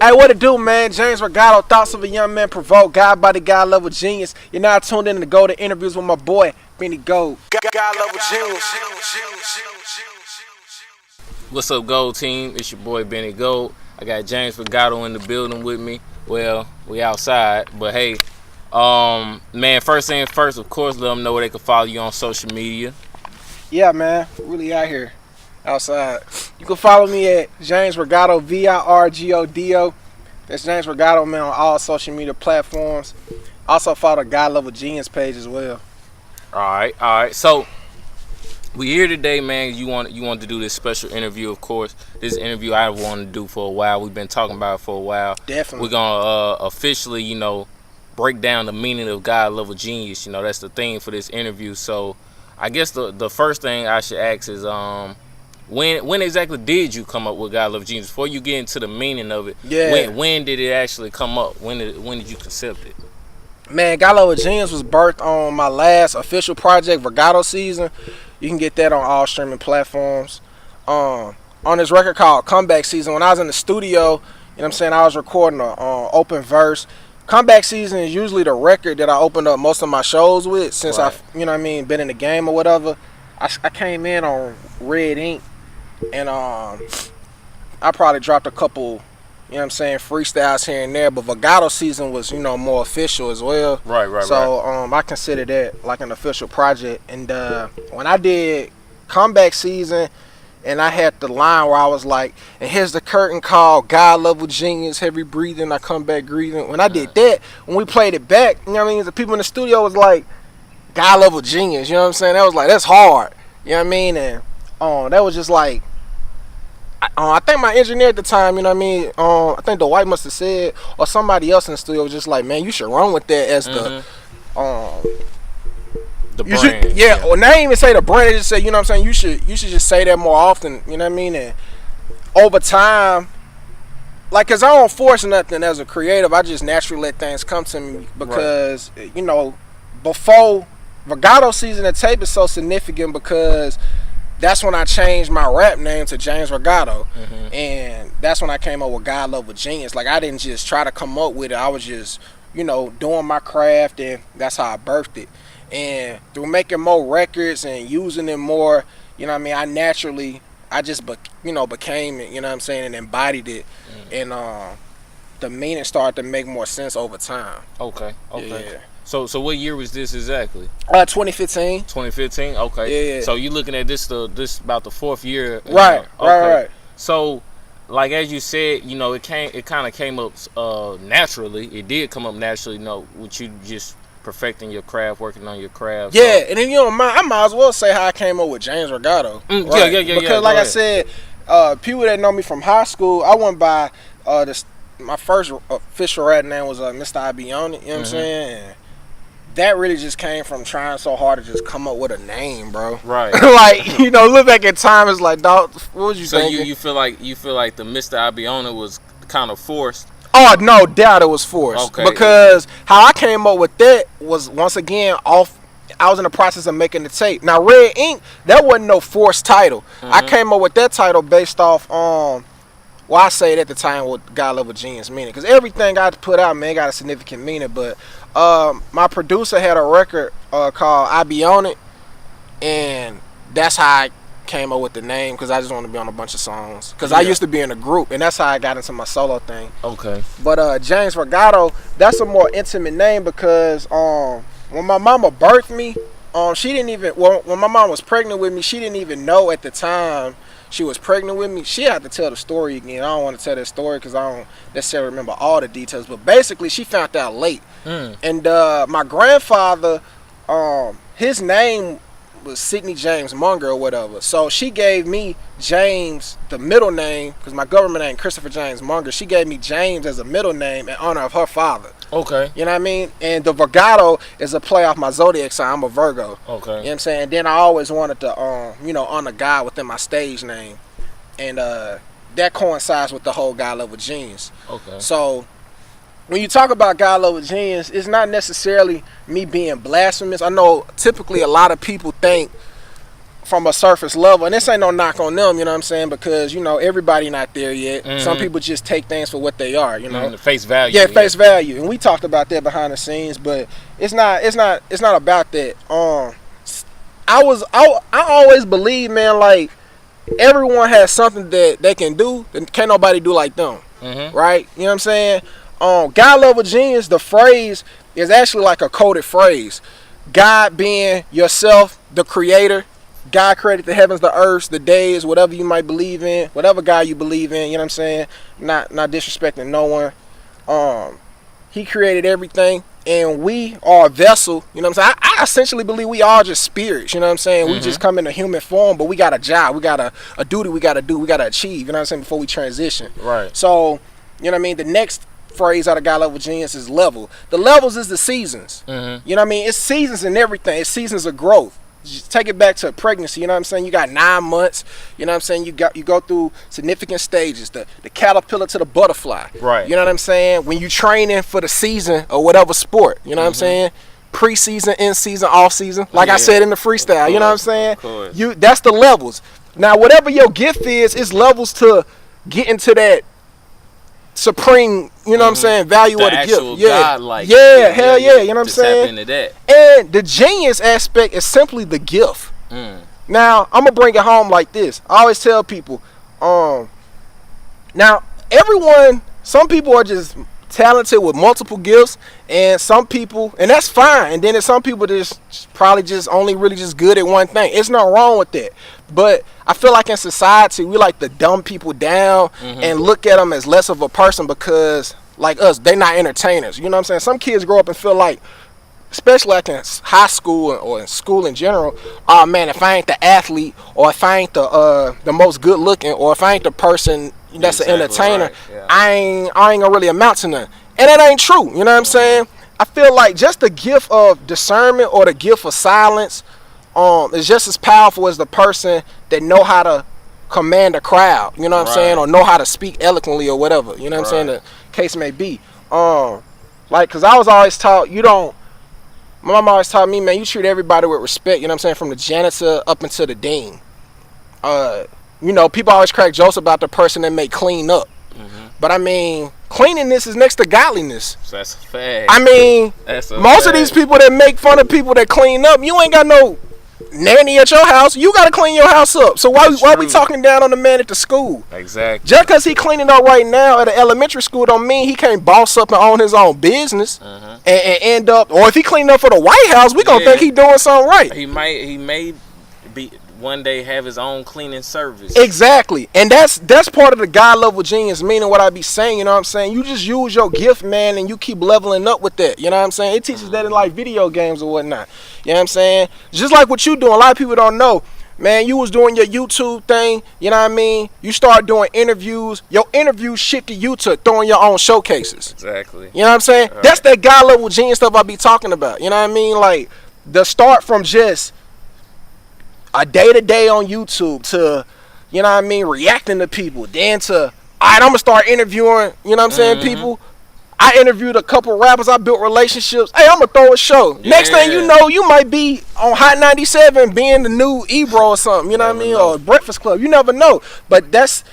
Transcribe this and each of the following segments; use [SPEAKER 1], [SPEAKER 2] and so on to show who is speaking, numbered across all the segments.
[SPEAKER 1] Hey, what it do, man? James Virgodo, thoughts of a young man provoked, guide by the God Level Genius. You're now tuned in to go to interviews with my boy, Benny Gold. God Level Genius.
[SPEAKER 2] What's up, Gold Team? It's your boy Benny Gold. I got James Virgodo in the building with me. Well, we outside, but hey, man, first thing first, of course, let them know where they can follow you on social media.
[SPEAKER 1] Yeah, man, really out here, outside. You can follow me at James Virgodo, Virgodo. That's James Virgodo, man, on all social media platforms. Also follow the God Level Genius page as well.
[SPEAKER 2] All right. So we here today, man. You want to do this special interview, of course. This interview I wanted to do for a while. We've been talking about it for a while.
[SPEAKER 1] Definitely.
[SPEAKER 2] We're gonna officially, break down the meaning of God Level Genius. That's the theme for this interview. So I guess the first thing I should ask is when exactly did you come up with God Level Genius? Before you get into the meaning of it,
[SPEAKER 1] yeah.
[SPEAKER 2] When did it actually come up? When did you concept it?
[SPEAKER 1] Man, God Level Genius was birthed on my last official project, Virgodo Season. You can get that on all streaming platforms. On this record called Comeback Season, when I was in the studio, I was recording an open verse. Comeback Season is usually the record that I opened up most of my shows with since
[SPEAKER 2] right.
[SPEAKER 1] I've, been in the game or whatever. I came in on Red Ink, and I probably dropped a couple, freestyles here and there, but Virgodo Season was, more official as well.
[SPEAKER 2] Right.
[SPEAKER 1] So I consider that like an official project. And when I did Comeback Season, and I had the line where I was like, and here's the curtain call, God Level Genius, heavy breathing, I come back grieving. When I did that, when we played it back, the people in the studio was like, God Level Genius, That was like, that's hard. And that was just like, I think my engineer at the time, I think Dwight must have said, or somebody else in the studio was just like, man, you should run with that as the
[SPEAKER 2] brand.
[SPEAKER 1] Or not even say the brand, they just say, you should just say that more often, and over time, like, cause I don't force nothing as a creative, I just naturally let things come to me because, before Virgodo Season, the tape is so significant because that's when I changed my rap name to James Virgodo. And that's when I came up with God Level Genius. Like, I didn't just try to come up with it, I was just, doing my craft, and that's how I birthed it. And through making more records and using it more, I naturally, became it, and embodied it. And the meaning started to make more sense over time.
[SPEAKER 2] Okay.
[SPEAKER 1] Yeah.
[SPEAKER 2] So what year was this exactly?
[SPEAKER 1] 2015.
[SPEAKER 2] 2015. Okay.
[SPEAKER 1] Yeah.
[SPEAKER 2] So you looking at this about the fourth year?
[SPEAKER 1] Right.
[SPEAKER 2] Okay.
[SPEAKER 1] Right.
[SPEAKER 2] So, like as you said, it kind of came up naturally. It did come up naturally, with you just perfecting your craft, working on your craft.
[SPEAKER 1] Yeah, and then I might as well say how I came up with James Virgodo.
[SPEAKER 2] Right? Yeah.
[SPEAKER 1] Because like I said, people that know me from high school, I went by my first official rap name was Mr. I Be On It. You know what I'm saying? And that really just came from trying so hard to just come up with a name, bro.
[SPEAKER 2] Right.
[SPEAKER 1] Like, look back at time, it's like, dog, what was you thinking?
[SPEAKER 2] So you feel like the Mr. I Be On It was kind of forced?
[SPEAKER 1] Oh, no doubt it was forced.
[SPEAKER 2] Okay.
[SPEAKER 1] Because how I came up with that was, once again, I was in the process of making the tape. Now, Red Ink, that wasn't no forced title. I came up with that title based off, I say it at the time what God Level Genius meaning. Because everything I put out, man, got a significant meaning. But my producer had a record called I Be On It. And that's how I came up with the name, because I just want to be on a bunch of songs. Because I used to be in a group, and that's how I got into my solo thing.
[SPEAKER 2] Okay.
[SPEAKER 1] But James Virgodo, that's a more intimate name because when my mama birthed me, she didn't even, when my mom was pregnant with me, she didn't even know at the time she was pregnant with me. She had to tell the story again. I don't want to tell that story because I don't necessarily remember all the details. But basically, she found out late. And my grandfather, his name was Sidney James Munger or whatever. So she gave me James, the middle name, because my government name Christopher James Munger. She gave me James as a middle name in honor of her father.
[SPEAKER 2] Okay.
[SPEAKER 1] You know what I mean? And the Virgodo is a play off my zodiac sign. I'm a Virgo.
[SPEAKER 2] Okay.
[SPEAKER 1] You know what I'm saying? And then I always wanted to, honor God within my stage name. And that coincides with the whole God Level Genius.
[SPEAKER 2] Okay.
[SPEAKER 1] So when you talk about God Level Genius, it's not necessarily me being blasphemous. I know typically a lot of people think from a surface level, and this ain't no knock on them, you know what I'm saying, because, you know, everybody not there yet. Some people just take things for what they are, you know.
[SPEAKER 2] Face value.
[SPEAKER 1] Yeah, face value. And we talked about that behind the scenes, but it's not about that. I always believe, man, like, everyone has something that they can do that can't nobody do like them. Right? You know what I'm saying? God level genius, the phrase is actually like a coded phrase. God being yourself, the creator. God created the heavens, the earth, the days, whatever you might believe in, whatever God you believe in, you know what I'm saying? Not disrespecting no one. He created everything, and we are a vessel, you know what I'm saying? I essentially believe we all just spirits, you know what I'm saying? We just come in a human form, but we got a job, we got a duty we got to do, we got to achieve, you know what I'm saying, before we transition.
[SPEAKER 2] Right.
[SPEAKER 1] So, you know what I mean? The next phrase out of God level genius is level. The levels is the seasons. You know what I mean? It's seasons in everything. It's seasons of growth. Just take it back to pregnancy, you know what I'm saying? You got 9 months, you know what I'm saying? You go through significant stages, the caterpillar to the butterfly.
[SPEAKER 2] Right.
[SPEAKER 1] You know what I'm saying? When you training for the season or whatever sport, you know what I'm saying? Pre-season, in-season, off-season. Like I said in the freestyle, you know what I'm saying? That's the levels. Now, whatever your gift is levels to get into that supreme, you know what I'm saying, value of the gift. Hell yeah, you know what I'm saying?
[SPEAKER 2] Into that.
[SPEAKER 1] And the genius aspect is simply the gift. Now, I'm gonna bring it home like this. I always tell people, now some people are just talented with multiple gifts, and some people, and that's fine, and then there's some people that's probably just only really just good at one thing. It's not wrong with that, but I feel like in society we like to dumb people down and look at them as less of a person because, like us, they not entertainers, you know what I'm saying? Some kids grow up and feel like, especially like in high school or in school in general, oh man, if I ain't the athlete, or if I ain't the most good looking, or if I ain't the person that's an entertainer,
[SPEAKER 2] right.
[SPEAKER 1] I ain't gonna really amount to nothing. And that ain't true, you know what I'm saying? I feel like just the gift of discernment or the gift of silence is just as powerful as the person that know how to command a crowd, you know what I'm saying, or know how to speak eloquently or whatever, you know what I'm saying, the case may be. Like, cause I was always taught, my mom always taught me, man, you treat everybody with respect, you know what I'm saying, from the janitor up into the dean. You know, people always crack jokes about the person that may clean up. But I mean, cleanliness is next to godliness.
[SPEAKER 2] So that's a fact.
[SPEAKER 1] I mean, most of these people that make fun of people that clean up, you ain't got no nanny at your house. You got to clean your house up. So why we talking down on the man at the school?
[SPEAKER 2] Exactly.
[SPEAKER 1] Just because he cleaning up right now at an elementary school don't mean he can't boss up and own his own business and end up, or if he cleaning up for the White House, we gonna think he doing something right.
[SPEAKER 2] He may be one day have his own cleaning service.
[SPEAKER 1] Exactly. And that's part of the God level genius, meaning what I be saying, you know what I'm saying? You just use your gift, man, and you keep leveling up with that. You know what I'm saying? It teaches that in like video games or whatnot. You know what I'm saying? Just like what you doing. A lot of people don't know. Man, you was doing your YouTube thing, you know what I mean? You start doing interviews. Your interviews shit to you to throwing your own showcases.
[SPEAKER 2] Exactly.
[SPEAKER 1] You know what I'm saying? That's that God level genius stuff I be talking about. You know what I mean? Like, the start from just a day-to-day on YouTube to, you know what I mean, reacting to people, then to, all right, I'm gonna start interviewing, you know what I'm saying, people. I interviewed a couple rappers, I built relationships. Hey, I'm gonna throw a show. Next thing you know, you might be on Hot 97 being the new Ebro or something, you know what I mean, or Breakfast Club. You never know. But that's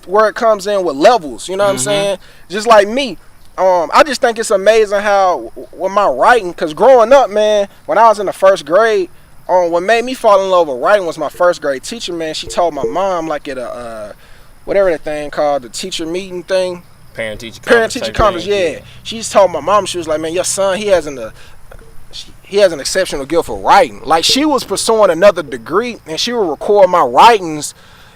[SPEAKER 1] where it comes in with levels, you know what I'm saying? Just like me. I just think it's amazing how with my writing, because growing up, man, when I was in the first grade, what made me fall in love with writing was my first grade teacher, man. She told my mom, like at a whatever that thing called, the teacher meeting thing,
[SPEAKER 2] parent teacher conference.
[SPEAKER 1] Yeah. She just told my mom, she was like, man, your son, he has an exceptional gift for writing. Like, she was pursuing another degree, and she would record my writings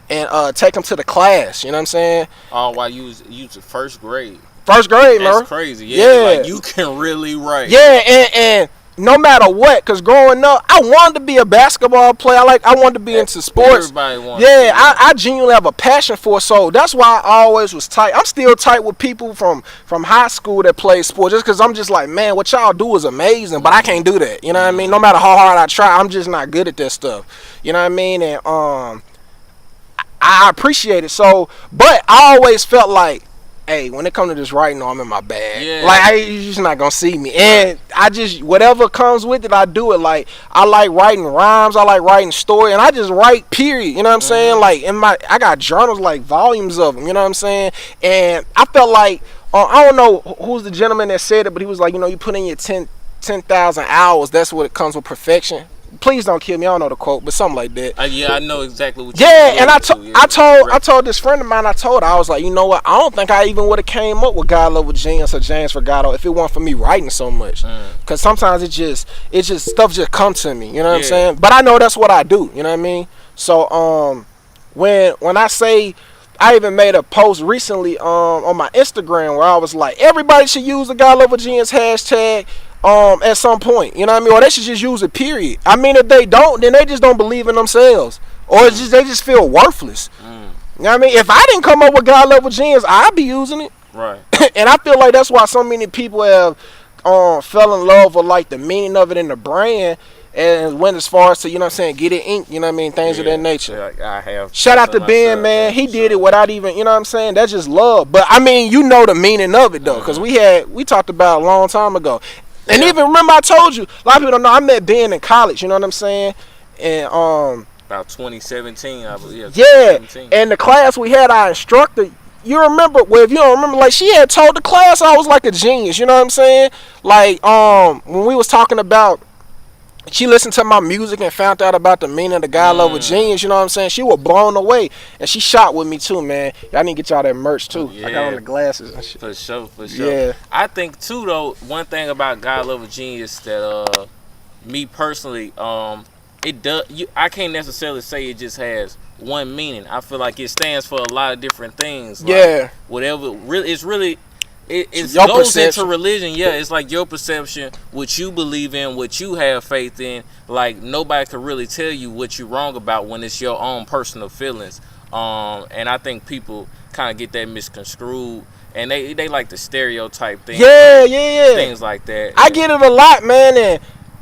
[SPEAKER 1] and take them to the class. You know what I'm saying?
[SPEAKER 2] Oh, while you was first grade.
[SPEAKER 1] First grade, man.
[SPEAKER 2] That's crazy. Yeah. Like, you can really write.
[SPEAKER 1] Yeah, and no matter what, because growing up, I wanted to be a basketball player. I wanted to be into sports.
[SPEAKER 2] Everybody wants
[SPEAKER 1] to. I genuinely have a passion for it. So that's why I always was tight. I'm still tight with people from high school that play sports, just because I'm just like, man, what y'all do is amazing, but I can't do that. You know what I mean? No matter how hard I try, I'm just not good at that stuff. You know what I mean? And I appreciate it. So, but I always felt like hey, when it comes to this writing, I'm in my bag.
[SPEAKER 2] Yeah.
[SPEAKER 1] Like, you're just not gonna see me. And I just, whatever comes with it, I do it. Like, I like writing rhymes, I like writing story, and I just write, period. You know what I'm saying? Like, I got journals, like volumes of them. You know what I'm saying? And I felt like, I don't know who's the gentleman that said it, but he was like, you put in your 10,000 hours, that's what it comes with perfection. Please don't kill me. I don't know the quote, but something like that.
[SPEAKER 2] Yeah, I know exactly what you.
[SPEAKER 1] Yeah, and I told this friend of mine. I was like, you know what? I don't think I even would have came up with GodLevelGenius or James Virgodo if it weren't for me writing so much. Because sometimes it just stuff just come to me. You know what I'm saying? But I know that's what I do. You know what I mean? So when I say, I even made a post recently on my Instagram where I was like, everybody should use the GodLevelGenius hashtag. At some point, you know what I mean, or they should just use it, period. I mean, if they don't, then they just don't believe in themselves, or it's just they just feel worthless. You know what I mean? If I didn't come up with GodLevelGenius, I'd be using it,
[SPEAKER 2] right?
[SPEAKER 1] And I feel like that's why so many people have fell in love with like the meaning of it in the brand, and went as far as to, you know what I'm saying, get it inked, you know what I mean, things of that nature.
[SPEAKER 2] I have.
[SPEAKER 1] Shout out to Ben, man. He did it without even, you know what I'm saying, that's just love. But I mean, you know the meaning of it though, because we talked about it a long time ago. And even remember I told you, a lot of people don't know, I met Ben in college, you know what I'm saying? And
[SPEAKER 2] about 2017, I believe.
[SPEAKER 1] Yeah, and the class we had, our instructor, you remember, well, if you don't remember, like, she had told the class I was like a genius, you know what I'm saying? Like, when we was talking about, she listened to my music and found out about the meaning of the GodLevelGenius, you know what I'm saying? She was blown away. And she shot with me too, man. Y'all need to get y'all that merch too. I got on the glasses and shit.
[SPEAKER 2] For sure.
[SPEAKER 1] Yeah.
[SPEAKER 2] I think too though, one thing about GodLevelGenius that me personally, it does I can't necessarily say it just has one meaning. I feel like it stands for a lot of different things. Like whatever it goes
[SPEAKER 1] perception.
[SPEAKER 2] into religion. Yeah, it's like your perception, what you believe in, what you have faith in. Like nobody can really tell you what you're wrong about when it's your own personal feelings. And I think people kind of get that misconstrued, and they like the stereotype things.
[SPEAKER 1] Yeah.
[SPEAKER 2] Things like that.
[SPEAKER 1] I get it a lot, man. And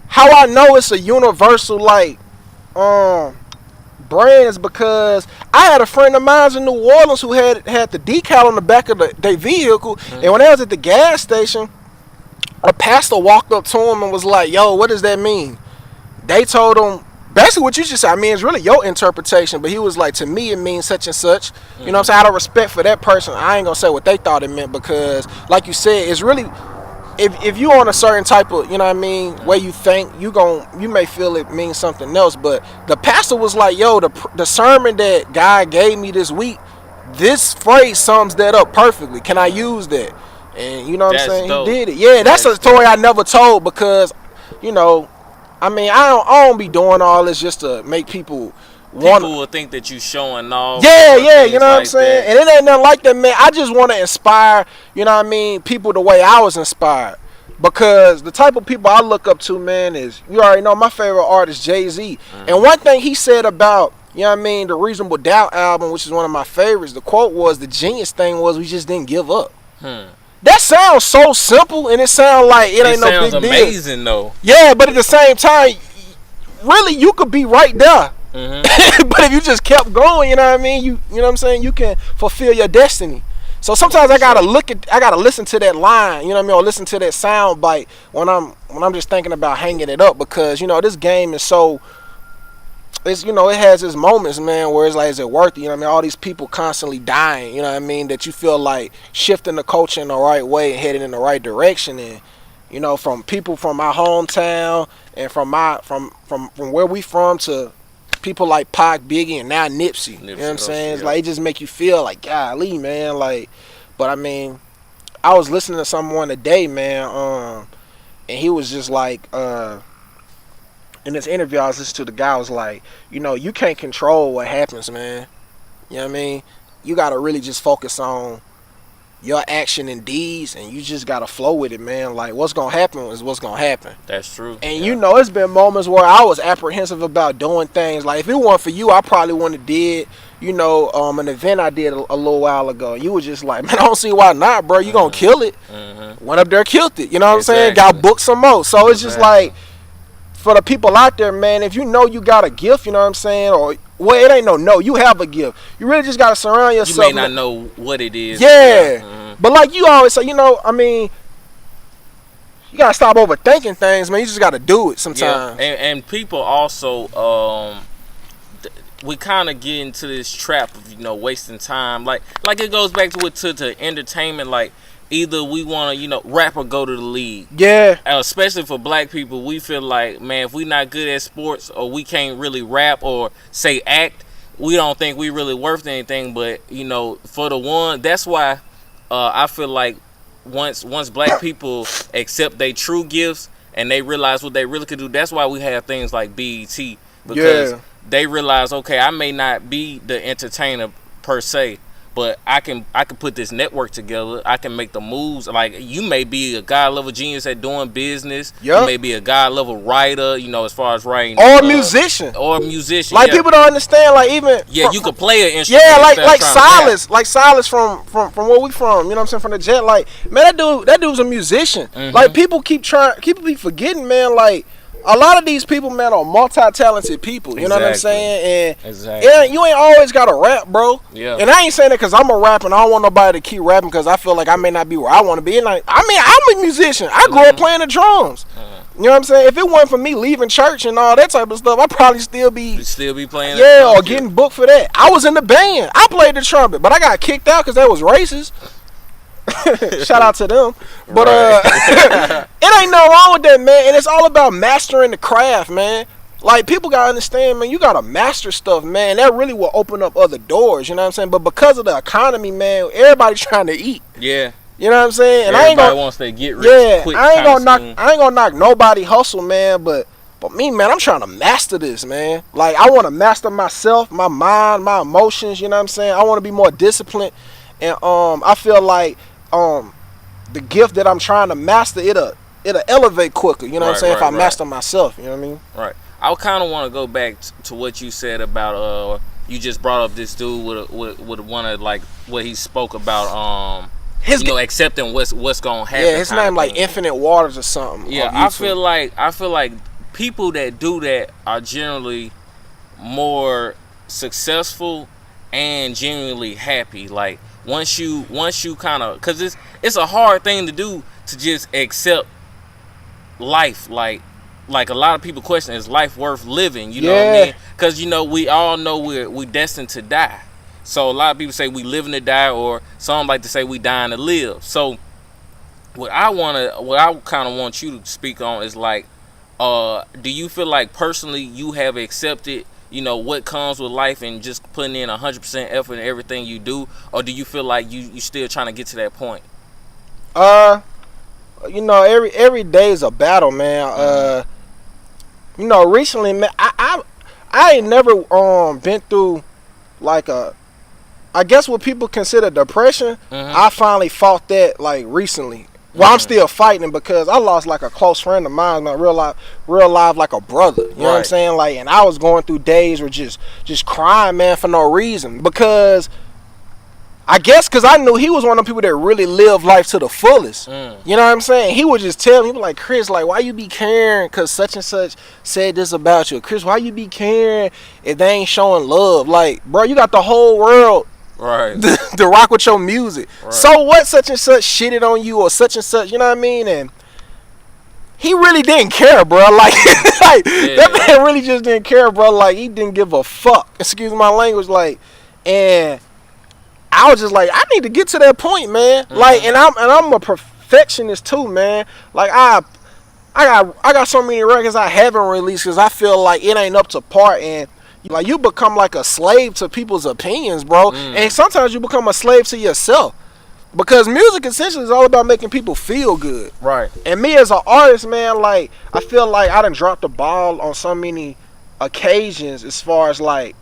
[SPEAKER 1] how I know it's a universal like brand is because I had a friend of mine in New Orleans who had the decal on the back of their vehicle, and when they was at the gas station, a pastor walked up to him and was like, yo, what does that mean? They told him basically what you just said. I mean, it's really your interpretation, but he was like, to me it means such and such. You know what I'm saying? Out of respect for that person, I ain't gonna say what they thought it meant, because like you said, it's really, if you on a certain type of, you know what I mean, way you think, you may feel it means something else. But the pastor was like, yo, the sermon that God gave me this week, this phrase sums that up perfectly. Can I use that? And you know what I'm saying? Dope. He did it. Yeah, that's a story I never told, because, you know, I mean, I don't be doing all this just to make people
[SPEAKER 2] will think that you showing off.
[SPEAKER 1] Yeah, you know what I'm saying? And it ain't nothing like that, man. I just want to inspire, you know what I mean, people the way I was inspired. Because the type of people I look up to, man, is, you already know, my favorite artist, Jay-Z. And one thing he said about, you know what I mean, the Reasonable Doubt album, which is one of my favorites, the quote was, the genius thing was, we just didn't give up. That sounds so simple, and it sounds like it ain't no big deal.
[SPEAKER 2] It sounds amazing, though.
[SPEAKER 1] Yeah, but at the same time, really, you could be right there. But if you just kept going, you know what I mean, you know what I'm saying, you can fulfill your destiny. So sometimes I gotta listen to that line, you know what I mean, or listen to that sound bite when I'm just thinking about hanging it up, because, you know, this game is so, it's, you know, it has its moments, man, where it's like, is it worth it? You know what I mean? All these people constantly dying, you know what I mean, that you feel like shifting the culture in the right way and heading in the right direction. And, you know, from people from my hometown and from where we from to people like Pac, Biggie, and now Nipsey. You know what I'm saying? It's like, it just make you feel like, golly, man. Like, but I mean, I was listening to someone today, man, and he was just like, in this interview I was listening to, the guy was like, you know, you can't control what happens, man. You know what I mean? You gotta really just focus on your action and deeds, and you just gotta flow with it, man. Like, what's gonna happen is what's gonna happen.
[SPEAKER 2] That's true.
[SPEAKER 1] And you know, it's been moments where I was apprehensive about doing things. Like, if it weren't for you, I probably wouldn't have did, you know, an event I did a little while ago. You were just like, man, I don't see why not, bro. You gonna kill it. Went up there, killed it. You know what I'm saying? Got booked some more. So it's just like, for the people out there, man, if you know you got a gift, you know what I'm saying, or, well, it ain't no, you have a gift. You really just got to surround yourself.
[SPEAKER 2] You may not know what it is.
[SPEAKER 1] Yeah. But like you always say, you know, I mean, you gotta stop overthinking things, man. You just gotta do it sometimes.
[SPEAKER 2] Yeah. And people also, we kind of get into this trap of, you know, wasting time. Like it goes back to entertainment. Like, either we want to, you know, rap or go to the league.
[SPEAKER 1] Yeah.
[SPEAKER 2] Especially for black people, we feel like, man, if we not good at sports or we can't really rap or say act, we don't think we really worth anything. But, you know, for the one, that's why I feel like once black people accept their true gifts and they realize what they really could do, that's why we have things like BET, because they realize, okay, I may not be the entertainer per se, but I can put this network together. I can make the moves. Like, you may be a God level genius at doing business.
[SPEAKER 1] Yep.
[SPEAKER 2] You may be a God level writer, you know, as far as writing.
[SPEAKER 1] Or musician.
[SPEAKER 2] Like,
[SPEAKER 1] people don't understand, like, even
[SPEAKER 2] you could play an instrument.
[SPEAKER 1] Yeah, like Silas from where we from, you know what I'm saying, from the Jet. Like, man, that dude's a musician. Like, people keep forgetting, man, like, a lot of these people, man, are multi-talented people. You know what I'm saying? And you ain't always got to rap, bro.
[SPEAKER 2] Yeah.
[SPEAKER 1] And I ain't saying that because I'm a rapper and I don't want nobody to keep rapping because I feel like I may not be where I want to be. And I'm a musician. I grew up playing the drums. You know what I'm saying? If it wasn't for me leaving church and all that type of stuff, I'd probably still be playing. Yeah, or getting booked for that. I was in the band. I played the trumpet, but I got kicked out because that was racist. Shout out to them. But it ain't no wrong with that, man. And it's all about mastering the craft, man. Like, people gotta understand, man, you gotta master stuff, man. That really will open up other doors, you know what I'm saying? But because of the economy, man, everybody's trying to eat.
[SPEAKER 2] Yeah.
[SPEAKER 1] You know what I'm saying? And
[SPEAKER 2] everybody wants to get rich quick.
[SPEAKER 1] I ain't gonna knock nobody hustle, man, but me, man, I'm trying to master this, man. Like, I want to master myself, my mind, my emotions, you know what I'm saying? I want to be more disciplined. And I feel like the gift that I'm trying to master, it'll elevate quicker, you know what I'm saying, if I master myself, you know what I mean? Right.
[SPEAKER 2] I kind of want to go back to what you said about you just brought up this dude with one of, like, what he spoke about accepting what's gonna happen.
[SPEAKER 1] Yeah, his name like Infinite Waters or something.
[SPEAKER 2] Yeah, I feel like people that do that are generally more successful and genuinely happy. Like, once you kind of, because it's a hard thing to do to just accept life. Like a lot of people question, is life worth living? You know what I mean? Because, you know, we all know we're destined to die. So a lot of people say we living to die, or some like to say we dying to live. So what I kind of want you to speak on is, like, do you feel like personally you have accepted, you know, what comes with life and just putting in 100% effort in everything you do, or do you feel like you still trying to get to that point?
[SPEAKER 1] You know, every day is a battle, man. You know, recently, man, I ain't never been through like I guess what people consider depression. I finally fought that, like, recently. Well, I'm still fighting because I lost, like, a close friend of mine, man, real life, like a brother. You know what I'm saying? Like, and I was going through days where just crying, man, for no reason. Because I guess because I knew he was one of the people that really lived life to the fullest. You know what I'm saying? He would just tell me, he was like, Chris, like, why you be caring because such and such said this about you? Chris, why you be caring if they ain't showing love? Like, bro, you got the whole world to rock with your music. So what such and such shitted on you or such and such, you know what I mean? And he really didn't care, bro. Like, that man really just didn't care, bro. Like, he didn't give a fuck. Excuse my language. Like, and I was just like, I need to get to that point, man. Like, and I'm a perfectionist too, man. Like, I got so many records I haven't released because I feel like it ain't up to par, and like, you become like a slave to people's opinions, bro. And sometimes you become a slave to yourself, because music essentially is all about making people feel good. Right. And me as an artist, man, like, I feel like I done dropped the ball on so many occasions as far as, like,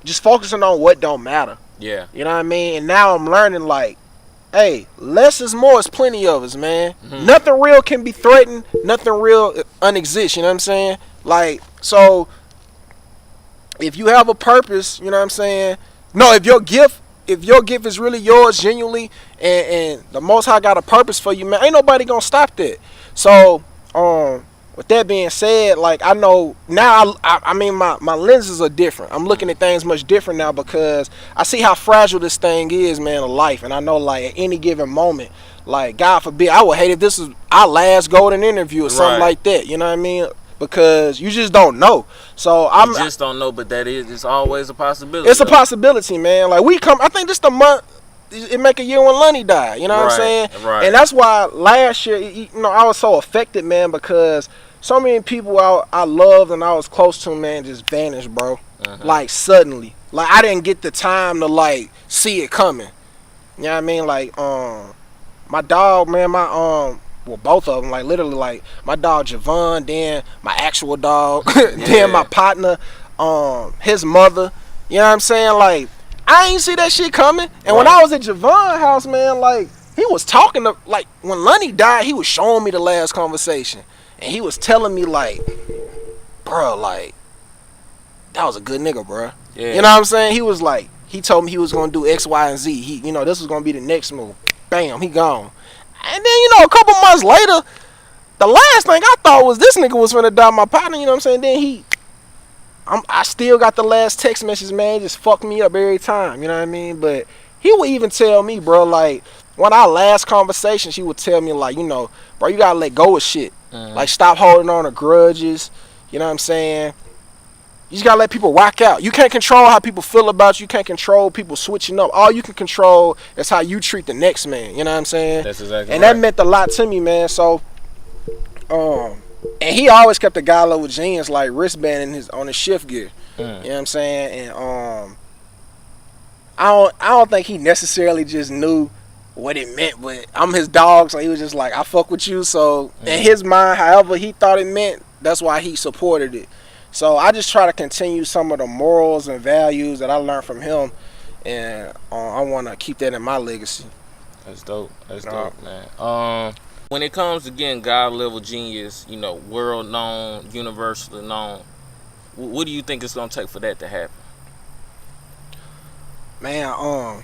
[SPEAKER 1] just focusing on what don't matter. Yeah. You know what I mean? And now I'm learning, like, hey, less is more. It's plenty of us, man. Nothing real can be threatened. Nothing real unexists. You know what I'm saying? Like, so if you have a purpose, you know what I'm saying? No, if your gift is really yours genuinely, and the Most High got a purpose for you, man, ain't nobody gonna stop that. So with that being said, like I know now, I mean my lenses are different. I'm looking at things much different now because I see how fragile this thing is, man, of life, and I know like at any given moment, like God forbid, I would hate if this is our last golden interview or something like that. You know what I mean? Because you just don't know. So
[SPEAKER 2] You just don't know, but it's always a possibility.
[SPEAKER 1] It's a possibility, man. Like I think this the month. It make a year when Lunny died, you know what I'm saying?
[SPEAKER 2] Right.
[SPEAKER 1] And that's why last year, you know, I was so affected, man, because so many people I loved and I was close to, man, just vanished, bro. Like suddenly, like I didn't get the time to like see it coming. You know what I mean? Like my dog, man, well, both of them, like literally, like my dog Javon, then my actual dog, then my partner, his mother. You know what I'm saying? Like I ain't see that shit coming. And when I was at Javon's house, man, like he was talking to, like when Lunny died, he was showing me the last conversation, and he was telling me like, bro, like that was a good nigga, bro. Yeah. You know what I'm saying? He was like, he told me he was gonna do X, Y, and Z. He, you know, this was gonna be the next move. Bam, he gone. And then, you know, a couple months later, the last thing I thought was this nigga was finna die, my partner. You know what I'm saying? Then I still got the last text message, man. Just fucked me up every time, you know what I mean? But he would even tell me, bro, like, when our last conversation, she would tell me, like, you know, bro, you gotta let go of shit. Like, stop holding on to grudges, you know what I'm saying? You just gotta let people rock out. You can't control how people feel about you. You can't control people switching up. All you can control is how you treat the next man, you know what I'm saying?
[SPEAKER 2] That's exactly
[SPEAKER 1] and that meant a lot to me, man. So, and he always kept a GodLevelGenius like wristband on his shift gear. You know what I'm saying? And I don't think he necessarily just knew what it meant, but I'm his dog, so he was just like, I fuck with you. So in his mind, however he thought it meant, that's why he supported it. So I just try to continue some of the morals and values that I learned from him, and I want to keep that in my legacy.
[SPEAKER 2] That's dope. That's dope, man. When it comes to getting GodLevelGenius, you know, world known, universally known, what do you think it's gonna take for that to happen?
[SPEAKER 1] Man,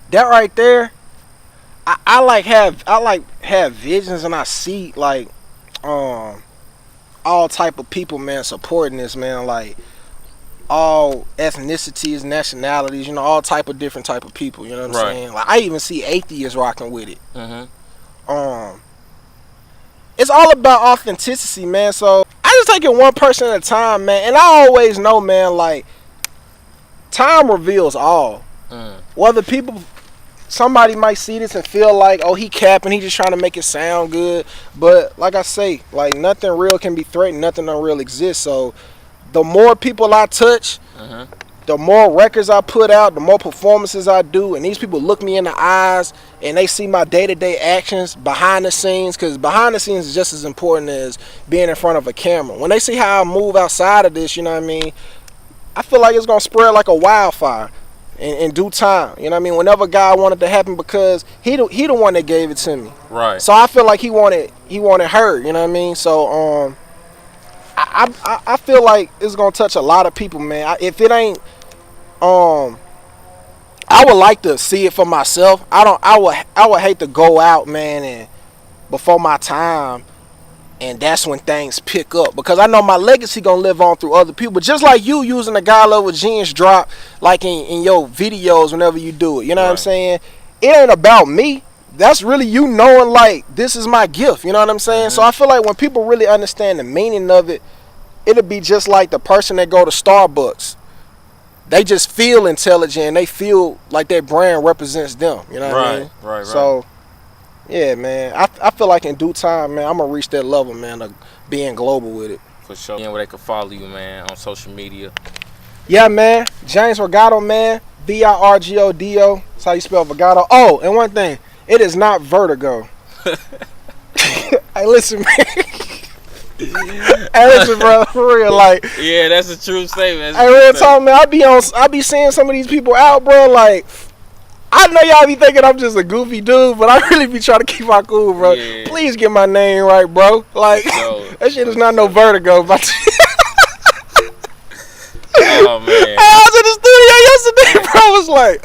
[SPEAKER 1] that right there, I like have visions, and I see like all type of people, man, supporting this, man, like all ethnicities, nationalities, you know, all type of different type of people, you know what I'm saying? Like I even see atheists rocking with it. It's all about authenticity, man. So I just take it one person at a time, man. And I always know, man, like time reveals all. Whether somebody might see this and feel like, oh, he capping, he just trying to make it sound good. But like I say, like nothing real can be threatened, nothing unreal exists. So the more people I touch, the more records I put out, the more performances I do, and these people look me in the eyes and they see my day-to-day actions behind the scenes, because behind the scenes is just as important as being in front of a camera. When they see how I move outside of this, you know what I mean, I feel like it's going to spread like a wildfire in due time. You know what I mean? Whenever God wanted to happen, because he the one that gave it to me. Right. So I feel like he wanted her, you know what I mean? So I feel like it's gonna touch a lot of people, man. If it ain't, I would like to see it for myself. I would hate to go out, man, and before my time, and that's when things pick up, because I know my legacy gonna live on through other people. But just like you using the GodLevelGenius drop, like in your videos whenever you do it, you know what I'm saying? It ain't about me. That's really you knowing, like, this is my gift, you know what I'm saying? So I feel like when people really understand the meaning of it, it'll be just like the person that go to Starbucks. They just feel intelligent, and they feel like their brand represents them, you know what I mean? Right. So yeah, man, I feel like in due time, man, I'm gonna reach that level, man, of being global with it.
[SPEAKER 2] For sure. And where they can follow you, man, on social media.
[SPEAKER 1] Yeah, man, James Virgodo, man, Virgodo. That's how you spell Virgodo. Oh, and one thing, it is not vertigo. Hey, listen, man. Hey, listen, bro, for real, like.
[SPEAKER 2] Yeah, that's a true statement.
[SPEAKER 1] Hey, real talk, man. I be seeing some of these people out, bro. Like, I know y'all be thinking I'm just a goofy dude, but I really be trying to keep my cool, bro. Yeah. Please get my name right, bro. Like, that shit is not no vertigo.
[SPEAKER 2] Oh man.
[SPEAKER 1] I was in the studio yesterday, bro. I was like,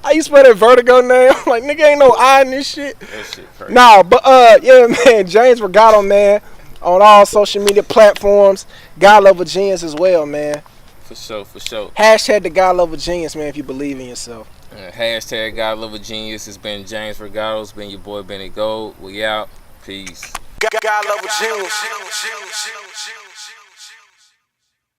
[SPEAKER 1] how you spell that vertigo name? I'm like, nigga, ain't no I in this shit.
[SPEAKER 2] That shit crazy.
[SPEAKER 1] Nah, but yeah, man, James Virgodo, man. on all social media platforms. GodLevelGenius as well, man.
[SPEAKER 2] For sure, for sure.
[SPEAKER 1] Hashtag the GodLevelGenius, man, if you believe in yourself.
[SPEAKER 2] Hashtag GodLevelGenius. It's been James Virgodo. It's been your boy Benny Gold. We out. Peace.
[SPEAKER 1] GodLevelGenius.